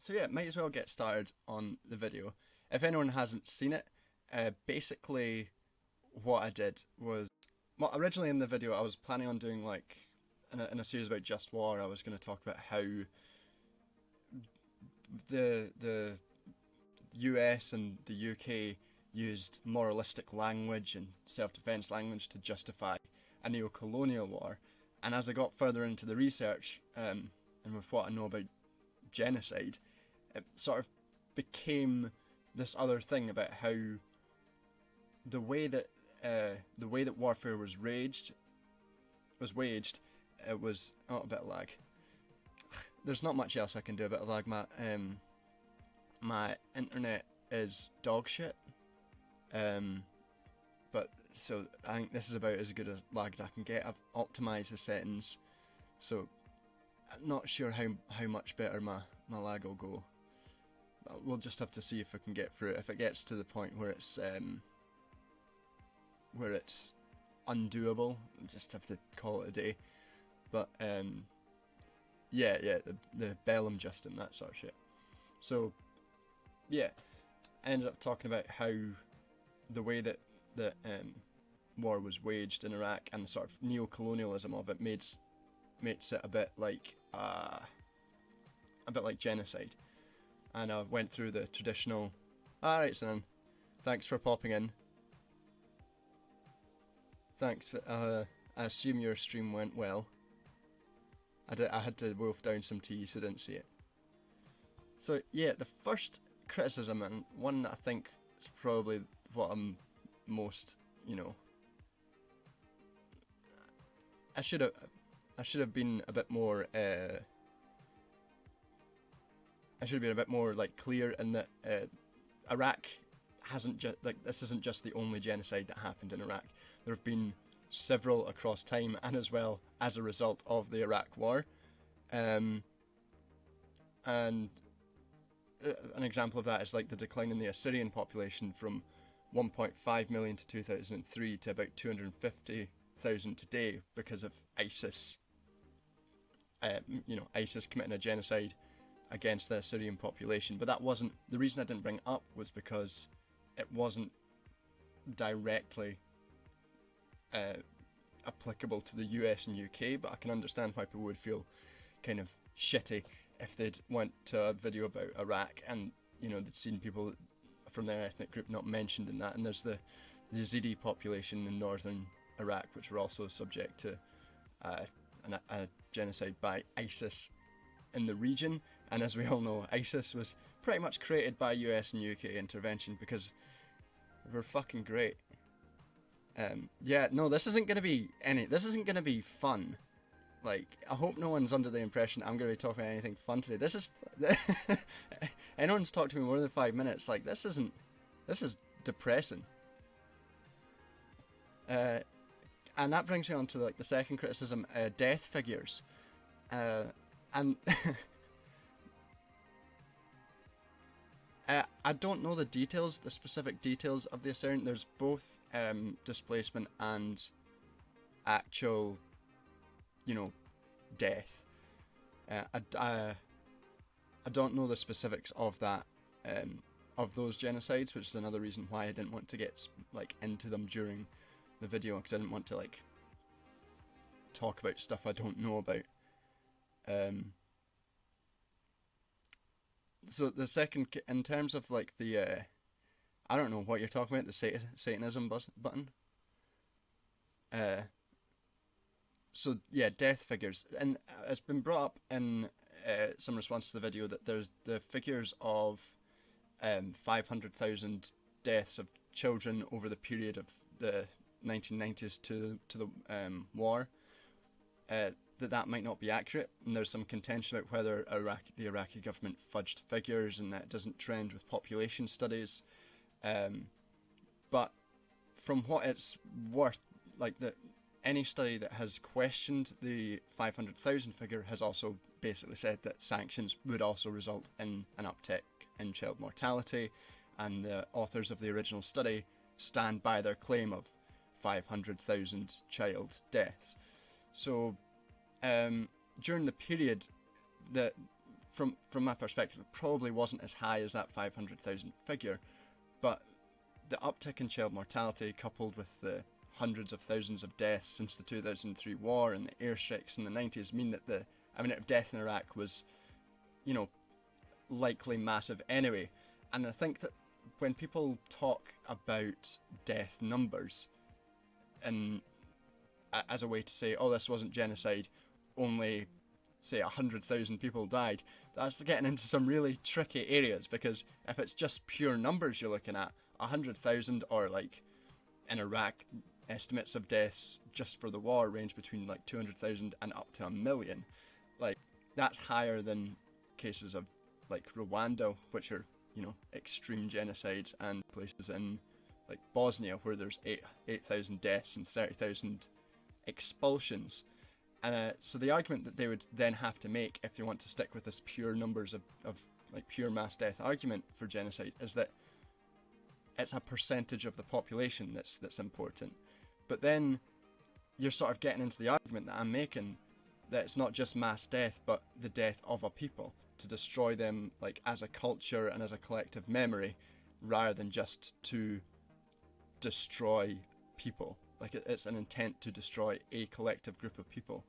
So yeah, might as well get started on the video. If anyone hasn't seen it, basically what I did was, well, originally in the video I was planning on doing like in a series about just war. I was going to talk about how the US and the UK used moralistic language and self-defense language to justify a neo-colonial war. And as I got further into the research, and with what I know about genocide, it sort of became this other thing about how the way that warfare was waged. It was a bit of lag. There's not much else I can do about lag. My internet is dog shit. But so I think this is about as good as lag as I can get. I've optimized the settings, so I'm not sure how much better my lag will go. We'll just have to see if I can get through it. If it gets to the point where it's undoable, we'll just have to call it a day. But yeah, the Bellum Justin, that sort of shit. So yeah, I ended up talking about how the way that the war was waged in Iraq and the sort of neo-colonialism of it makes it a bit like genocide. And I went through the traditional. Alright, son. Thanks for popping in. Thanks. I assume your stream went well. I had to wolf down some tea, so didn't see it. So yeah, the first criticism, and one that I think is probably what I'm most, I should have been a bit more. I should have been a bit more like clear in that Iraq hasn't just this isn't just the only genocide that happened in Iraq. There have been several across time, and as well as a result of the Iraq War. And an example of that is like the decline in the Assyrian population from 1.5 million to 2003 to about 250,000 today because of ISIS. ISIS committing a genocide against the Assyrian population. But that wasn't the reason I didn't bring it up, was because it wasn't directly applicable to the US and UK. But I can understand why people would feel kind of shitty if they'd went to a video about Iraq and they'd seen people from their ethnic group not mentioned in that. And there's the Yazidi population in northern Iraq, which were also subject to a genocide by ISIS in the region. And as we all know, ISIS was pretty much created by US and UK intervention because we're fucking great. Yeah, no, this isn't gonna be fun. Like, I hope no one's under the impression I'm gonna be talking about anything fun today. This is anyone's talked to me more than 5 minutes, like this is depressing. And that brings me on to like the second criticism, death figures. And I don't know the specific details of the Assyrian. There's both displacement and actual, death. I don't know the specifics of that, of those genocides, which is another reason why I didn't want to get like into them during the video, because I didn't want to like talk about stuff I don't know about. So the second, in terms of like the, I don't know what you're talking about, the Satanism button. So yeah, death figures, and it's been brought up in some response to the video that there's the figures of 500,000 deaths of children over the period of the 1990s to the war. That might not be accurate, and there's some contention about whether the Iraqi government fudged figures and that doesn't trend with population studies. But from what it's worth, like any study that has questioned the 500,000 figure has also basically said that sanctions would also result in an uptick in child mortality, and the authors of the original study stand by their claim of 500,000 child deaths. So during the period that from my perspective, it probably wasn't as high as that 500,000 figure, but the uptick in child mortality, coupled with the hundreds of thousands of deaths since the 2003 war and the airstrikes in the 90s, mean that the amount of death in Iraq was, you know, likely massive anyway. And I think that when people talk about death numbers and as a way to say, oh, this wasn't genocide, only say 100,000 people died, that's getting into some really tricky areas, because if it's just pure numbers you're looking at, 100,000, or like in Iraq, estimates of deaths just for the war range between like 200,000 and up to 1 million. Like, that's higher than cases of like Rwanda, which are, you know, extreme genocides, and places in like Bosnia where there's 8,000 deaths and 30,000 expulsions. So the argument that they would then have to make, if they want to stick with this pure numbers of like pure mass death argument for genocide, is that it's a percentage of the population that's important. But then you're sort of getting into the argument that I'm making, that it's not just mass death, but the death of a people, to destroy them like as a culture and as a collective memory, rather than just to destroy people. Like, it's an intent to destroy a collective group of people.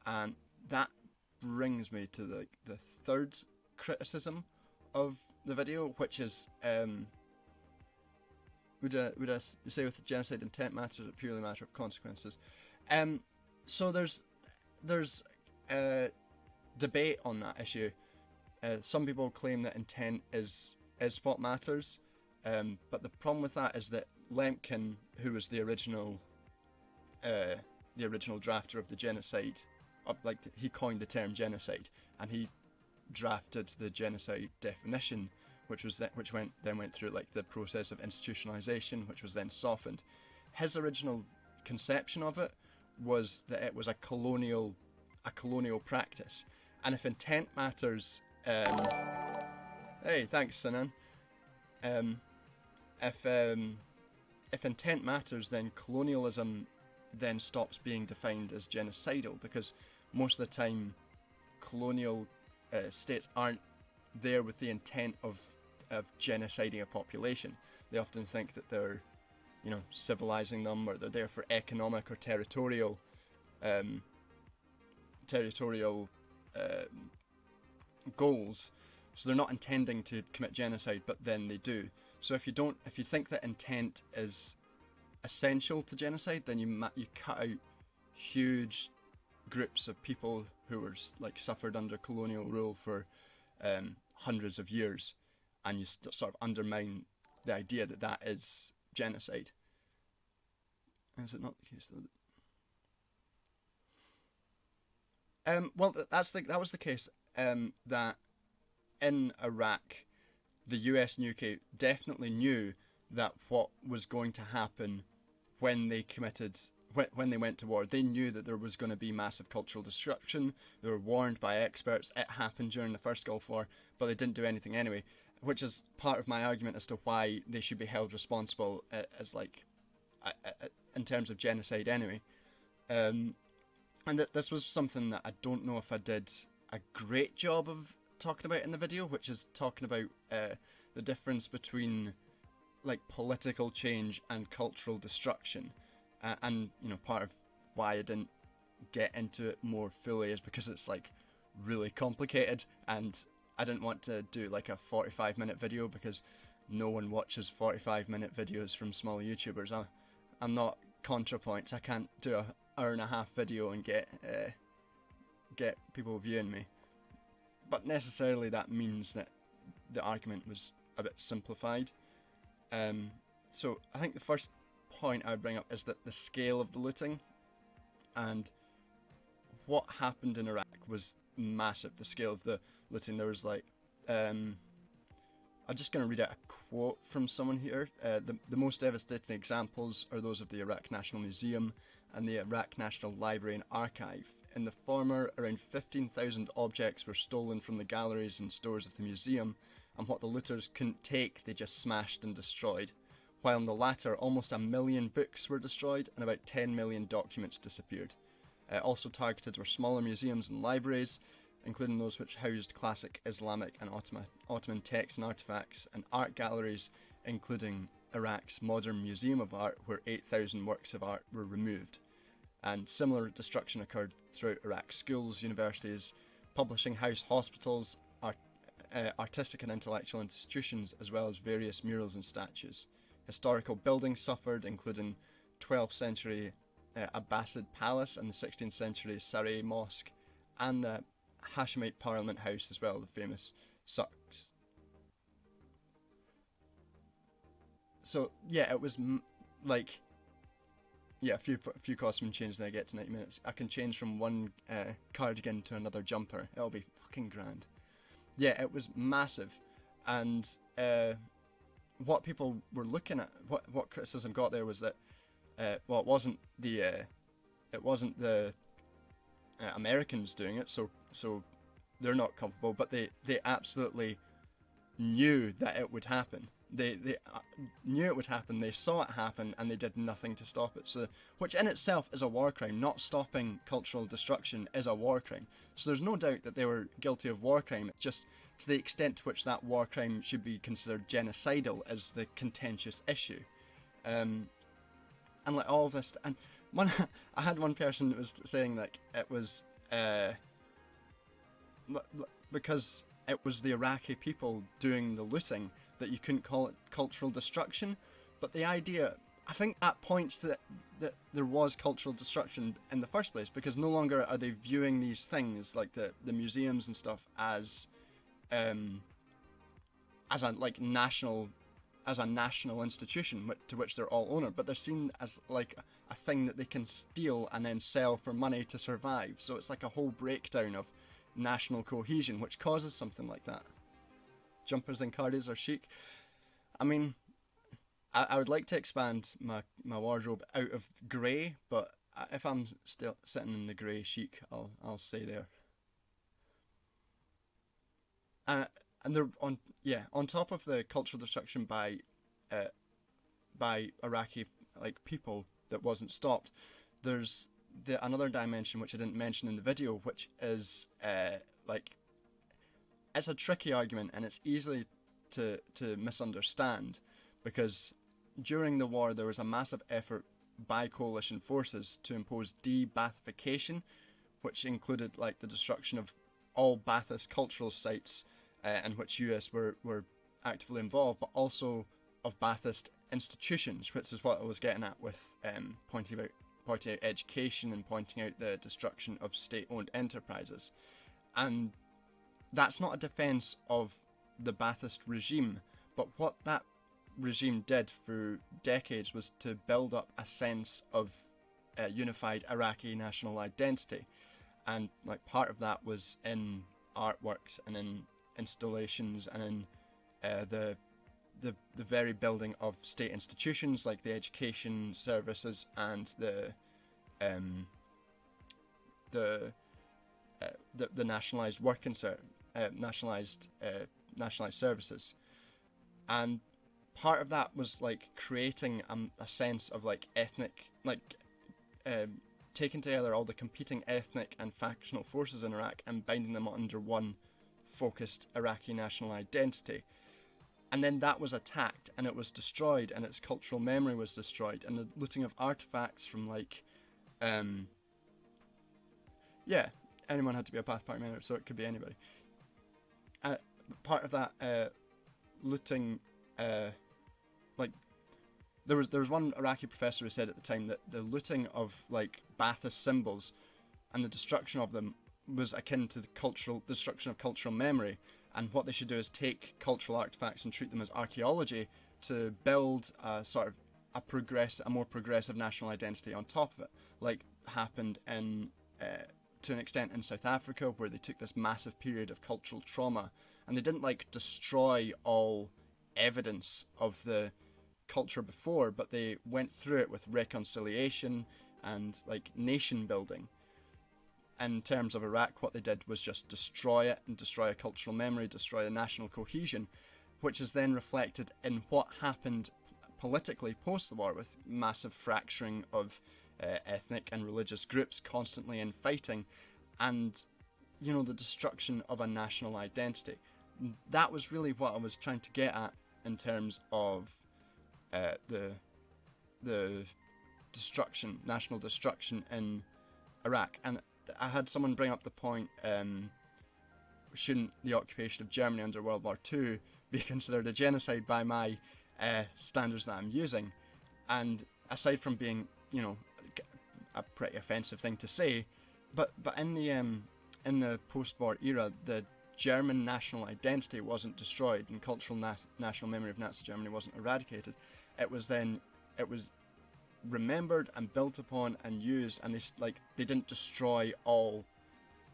And that brings me to the third criticism of the video, which is, would I say with the genocide intent matters, or purely a matter of consequences? So there's debate on that issue. Some people claim that intent is what matters, but the problem with that is that Lemkin, who was the original drafter of the genocide, he coined the term genocide, and he drafted the genocide definition, which went through like the process of institutionalization, which was then softened. His original conception of it was that it was a colonial practice, and if intent matters, hey, thanks, Sinan. If intent matters, then colonialism then stops being defined as genocidal, because most of the time colonial states aren't there with the intent of genociding a population. They often think that they're, you know, civilizing them, or they're there for economic or territorial goals. So they're not intending to commit genocide, but then they do. So if you think that intent is essential to genocide, then you cut out huge groups of people who were like suffered under colonial rule for hundreds of years, and you sort of undermine the idea that that is genocide. Is it not the case though? Well, that was the case that in Iraq, the US and UK definitely knew that what was going to happen when they went to war. They knew that there was going to be massive cultural destruction. They were warned by experts. It happened during the first Gulf War, but they didn't do anything anyway, which is part of my argument as to why they should be held responsible as like in terms of genocide anyway. And this was something that I don't know if I did a great job of talking about in the video, which is talking about the difference between like political change and cultural destruction. And you know, part of why I didn't get into it more fully is because it's like really complicated, and I didn't want to do like a 45-minute video, because no one watches 45-minute videos from small YouTubers. I'm not ContraPoints. I can't do an hour-and-a-half video and get people viewing me. But necessarily that means that the argument was a bit simplified. So I think the first point I would bring up is that the scale of the looting and what happened in Iraq was massive. The scale of the looting, there was like, I'm just going to read out a quote from someone here. The most devastating examples are those of the Iraq National Museum and the Iraq National Library and Archive. In the former, around 15,000 objects were stolen from the galleries and stores of the museum, and what the looters couldn't take, they just smashed and destroyed. While in the latter, almost 1 million books were destroyed and about 10 million documents disappeared. Also targeted were smaller museums and libraries. including those which housed classic Islamic and Ottoman texts and artifacts, and art galleries, including Iraq's Modern Museum of Art, where 8,000 works of art were removed. And similar destruction occurred throughout Iraq's schools, universities, publishing house, hospitals, artistic and intellectual institutions, as well as various murals and statues. Historical buildings suffered, including 12th century Abbasid Palace and the 16th century Saray Mosque, and the Hashemite Parliament House as well, the famous Sucks. So yeah, it was a few costume changes that I get to 90 minutes. I can change from one cardigan to another jumper. It'll be fucking grand. Yeah, it was massive, and what people were looking at, what criticism got there was that, it wasn't the Americans doing it, so they're not culpable, but they absolutely knew that it would happen. They knew it would happen, they saw it happen, and they did nothing to stop it. So, which in itself is a war crime. Not stopping cultural destruction is a war crime. So there's no doubt that they were guilty of war crime. It's just to the extent to which that war crime should be considered genocidal is the contentious issue. And like all of this, and I had one person that was saying like it was because it was the Iraqi people doing the looting that you couldn't call it cultural destruction. But the idea, I think that points to that there was cultural destruction in the first place, because no longer are they viewing these things like the museums and stuff as a national institution to which they're all owner, but they're seen as like a thing that they can steal and then sell for money to survive. So it's like a whole breakdown of national cohesion, which causes something like that. Jumpers and cardies are chic. I mean, I would like to expand my wardrobe out of grey, but if I'm still sitting in the grey chic, I'll stay there. And they're on top of the cultural destruction by Iraqi people that wasn't stopped. There's another dimension which I didn't mention in the video, which is it's a tricky argument, and it's easily to misunderstand, because during the war there was a massive effort by coalition forces to impose de-Baathification, which included the destruction of all Baathist cultural sites, in which US were actively involved, but also of Baathist institutions, which is what I was getting at with pointing out education and pointing out the destruction of state-owned enterprises. And that's not a defence of the Baathist regime, but what that regime did for decades was to build up a sense of unified Iraqi national identity, and part of that was in artworks and in installations and in the very building of state institutions like the education services and the nationalised nationalised services. And part of that was creating a sense of ethnic, taking together all the competing ethnic and factional forces in Iraq and binding them under one focused Iraqi national identity. And then that was attacked and it was destroyed, and its cultural memory was destroyed, and the looting of artifacts from anyone had to be a Baath Party member, so it could be anybody. Part of that looting, there was one Iraqi professor who said at the time that the looting of Baathist symbols and the destruction of them was akin to the destruction of cultural memory, and what they should do is take cultural artifacts and treat them as archaeology to build a more progressive national identity on top of it, like happened to an extent in South Africa, where they took this massive period of cultural trauma and they didn't destroy all evidence of the culture before, but they went through it with reconciliation and nation building. In terms of Iraq, what they did was just destroy it and destroy a cultural memory, destroy a national cohesion, which is then reflected in what happened politically post the war, with massive fracturing of ethnic and religious groups constantly infighting. And the destruction of a national identity. That was really what I was trying to get at in terms of the destruction, national destruction in Iraq. And I had someone bring up the point, shouldn't the occupation of Germany under World War II be considered a genocide by my standards that I'm using? And aside from being, a pretty offensive thing to say, but in the post-war era, the German national identity wasn't destroyed, and cultural national memory of Nazi Germany wasn't eradicated. It was remembered and built upon and used, and they didn't destroy all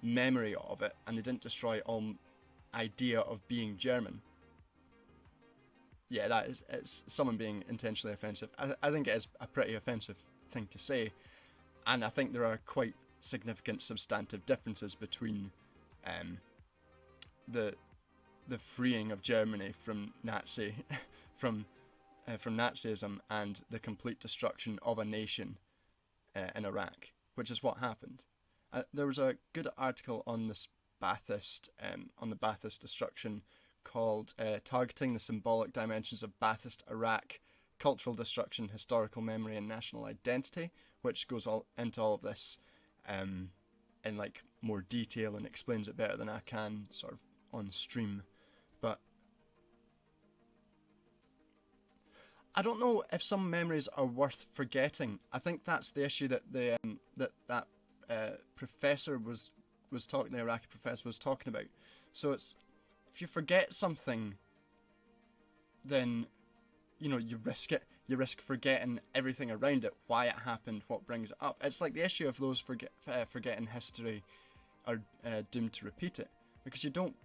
memory of it, and they didn't destroy all idea of being German. Yeah, it's someone being intentionally offensive. I think it is a pretty offensive thing to say, and I think there are quite significant substantive differences between the freeing of Germany from from Nazism and the complete destruction of a nation in Iraq, which is what happened. There was a good article on this on the Ba'athist destruction called Targeting the Symbolic Dimensions of Ba'athist Iraq, Cultural Destruction, Historical Memory and National Identity, which goes into all of this in more detail and explains it better than I can sort of on stream. But I don't know if some memories are worth forgetting. I think that's the issue that that professor was talking, the Iraqi professor was talking about. So it's, if you forget something, then you risk it. You risk forgetting everything around it, why it happened, what brings it up. It's like the issue of those forgetting history are doomed to repeat it, because you don't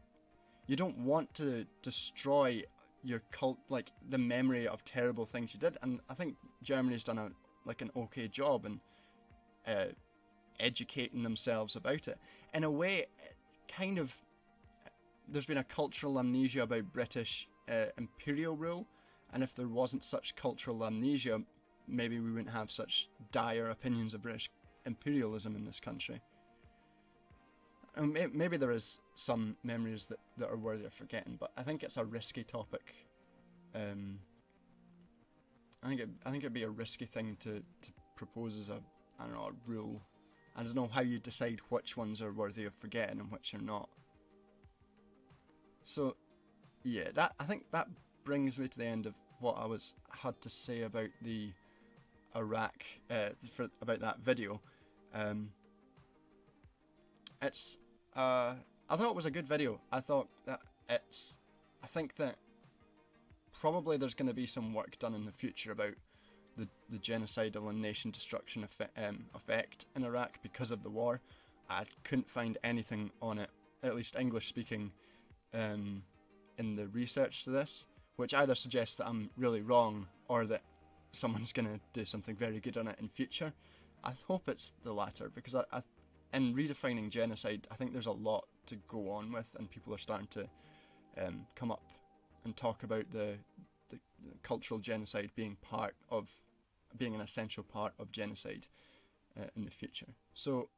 want to destroy your the memory of terrible things you did. And I think Germany's done an okay job in educating themselves about it. In a way, kind of, there's been a cultural amnesia about British imperial rule, and if there wasn't such cultural amnesia, maybe we wouldn't have such dire opinions of British imperialism in this country. And maybe there is some memories that are worthy of forgetting, but I think it's a risky topic. I think it'd be a risky thing to propose as a rule. I don't know how you decide which ones are worthy of forgetting and which are not. So, yeah, I think that brings me to the end of what I had to say about the Iraq, about that video. I thought it was a good video. I think that probably there's going to be some work done in the future about the genocidal and nation destruction effect in Iraq because of the war. I couldn't find anything on it, at least English speaking, in the research to this, which either suggests that I'm really wrong or that someone's going to do something very good on it in future. I hope it's the latter, because in redefining genocide, I think there's a lot to go on with, and people are starting to come up and talk about the cultural genocide being an essential part of genocide in the future. So